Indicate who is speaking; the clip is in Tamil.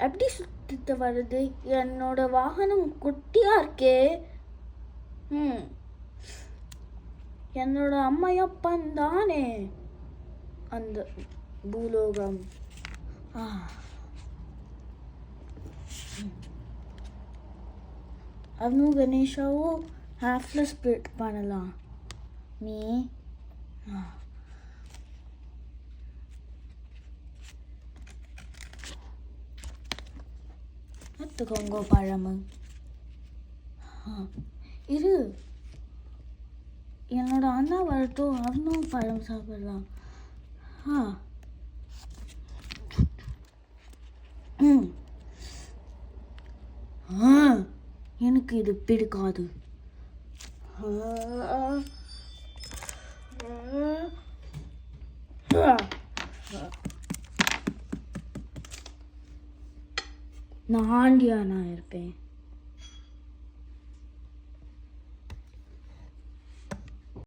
Speaker 1: எப்படி சுத்திட்டு வருது? என்னோட வாகனம் குட்டியா இருக்கே. என்னோட அம்மையப்பன் தானே அந்த பூலோகம். அவனு கணேஷாவும் ஹாஃப்ல ஸ்ப்ளிட் பண்ணலாம். நீ எடுத்துக்கோங்க பழமு. இரு, என்னோட அண்ணா வரட்டும், அவனும் பழம் சாப்பிடலாம். எனக்கு இது பிடிக்காது. நான் ஆண்டியா நான் இருப்பேன்.